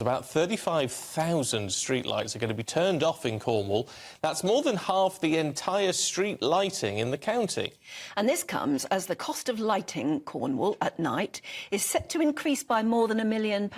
about 35,000 streetlights are going to be turned off in Cornwall. That's more than half the entire street lighting in the county. And this comes as the cost of lighting Cornwall at night is set to increase by more than £1 million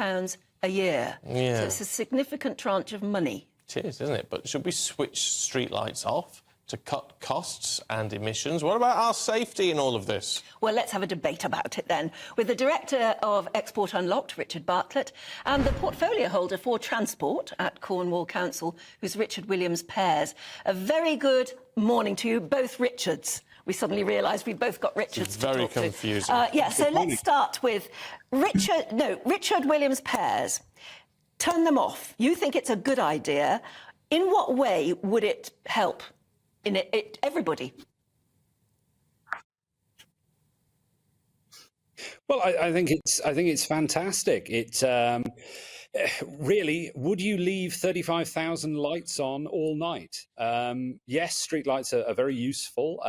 a year. Yeah. So it's a significant tranche of money. It is, isn't it? But should we switch streetlights off to cut costs and emissions? What about our safety in all of this? Well, let's have a debate about it then, with the Director of Export Unlocked, Richard Bartlett, and the portfolio holder for transport at Cornwall Council, who's Richard Williams-Pears. A very good morning to you, both Richards. We suddenly realised we both got Richards to talk to. Very confusing. Yeah, so let's start with Richard Williams-Pears. Turn them off. You think it's a good idea. In what way would it help everybody? Well, I think it's fantastic. It really, would you leave 35,000 lights on all night? Yes, streetlights are very useful,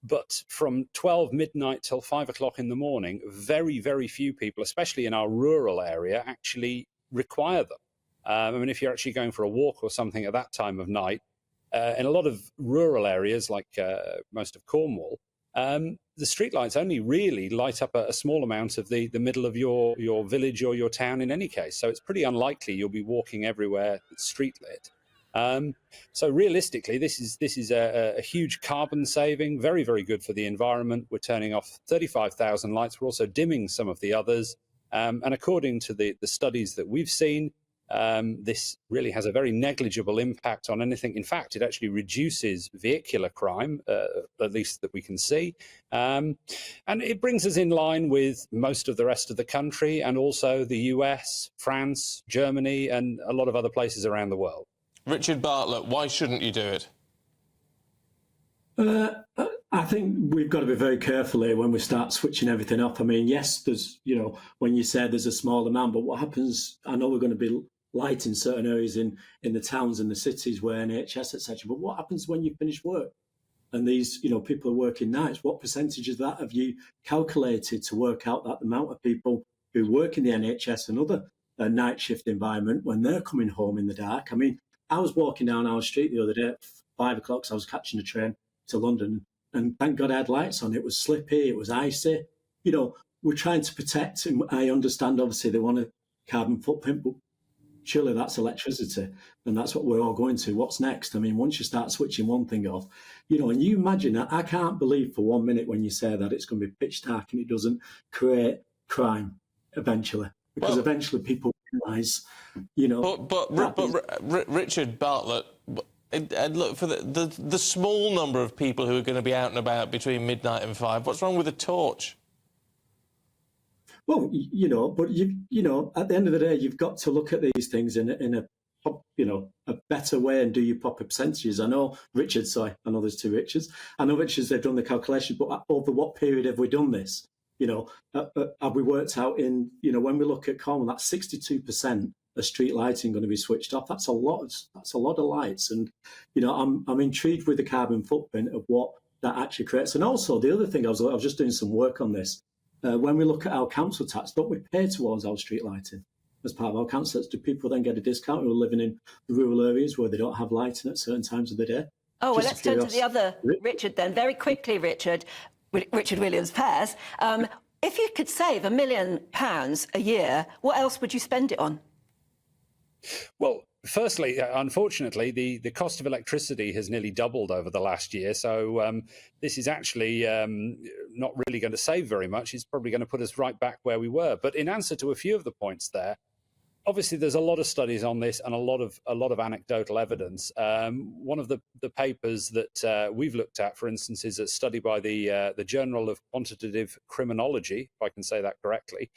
but from 12 midnight till 5 o'clock in the morning, very, very few people, especially in our rural area, actually require them. I mean, if you're actually going for a walk or something at that time of night, in a lot of rural areas like most of Cornwall, the streetlights only really light up a small amount of the middle of your village or your town in any case. So it's pretty unlikely you'll be walking everywhere street lit. So realistically, this is a huge carbon saving, very, very good for the environment. We're turning off 35,000 lights. We're also dimming some of the others. And according to the studies that we've seen, this really has a very negligible impact on anything. In fact, it actually reduces vehicular crime, at least that we can see. And it brings us in line with most of the rest of the country and also the US, France, Germany, and a lot of other places around the world. Richard Bartlett, why shouldn't you do it? I think we've got to be very careful here when we start switching everything off. I mean, yes, there's, when you say there's a small amount, but what happens, I know we're going to be light in certain areas in the towns and the cities where NHS, etc. But what happens when you finish work and these, people are working nights? What percentage of that have you calculated to work out that the amount of people who work in the NHS and other night shift environment when they're coming home in the dark? I mean, I was walking down our street the other day at 5 o'clock, so I was catching a train to London, and thank God I had lights on. It was slippy, it was icy. We're trying to protect, and I understand obviously they want a carbon footprint, but surely that's electricity, and that's what we're all going to. What's next? I mean, once you start switching one thing off, and you imagine that, I can't believe for 1 minute when you say that it's going to be pitch dark and it doesn't create crime eventually, because eventually people realise, But Richard Bartlett, and look, for the small number of people who are going to be out and about between midnight and 5, what's wrong with a torch? Well, but at the end of the day, you've got to look at these things in a better way and do your proper percentages. I know Richard, I know there's two Richards. I know Richards, they've done the calculation, but over what period have we done this? Have we worked out when we look at Cornwall, that's 62% of street lighting going to be switched off. That's a lot of lights. And, I'm intrigued with the carbon footprint of what that actually creates. And also the other thing, I was just doing some work on this. When we look at our council tax, don't we pay towards our street lighting as part of our council tax? Do people then get a discount who are living in rural areas where they don't have lighting at certain times of the day? Oh, well, let's turn to the other Richard then. Very quickly, Richard Williams-Pears. If you could save £1 million a year, what else would you spend it on? Well, firstly, unfortunately, the cost of electricity has nearly doubled over the last year. So this is actually not really going to save very much. It's probably going to put us right back where we were. But in answer to a few of the points there, obviously, there's a lot of studies on this and a lot of anecdotal evidence. One of the papers that we've looked at, for instance, is a study by the Journal of Quantitative Criminology, if I can say that correctly,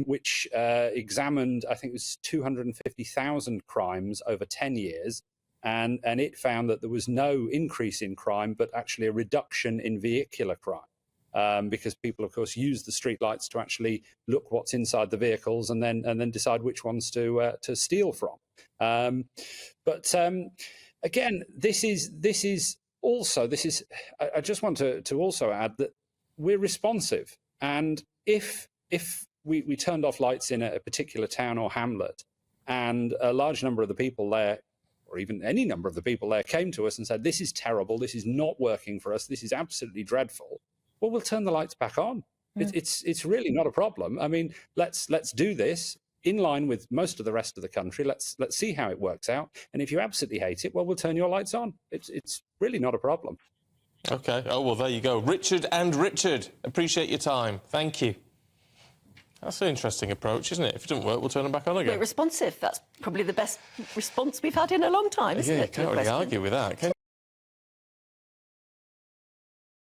which examined, I think it was 250,000 crimes over 10 years. And it found that there was no increase in crime, but actually a reduction in vehicular crime. Because people, of course, use the streetlights to actually look what's inside the vehicles and then decide which ones to steal from. Again, this is also I just want to also add that we're responsive, and if we turned off lights in a particular town or hamlet, And a large number of the people there, or even any number of the people there, came to us and said, this is terrible, this is not working for us, this is absolutely dreadful. Well, we'll turn the lights back on. It's really not a problem. I mean, let's do this in line with most of the rest of the country. Let's see how it works out. And if you absolutely hate it, well, we'll turn your lights on. It's really not a problem. OK. Oh, well, there you go. Richard and Richard, appreciate your time. Thank you. That's an interesting approach, isn't it? If it doesn't work, we'll turn them back on again. We're responsive. That's probably the best response we've had in a long time, isn't Yeah, it? you can't really argue with that, can you?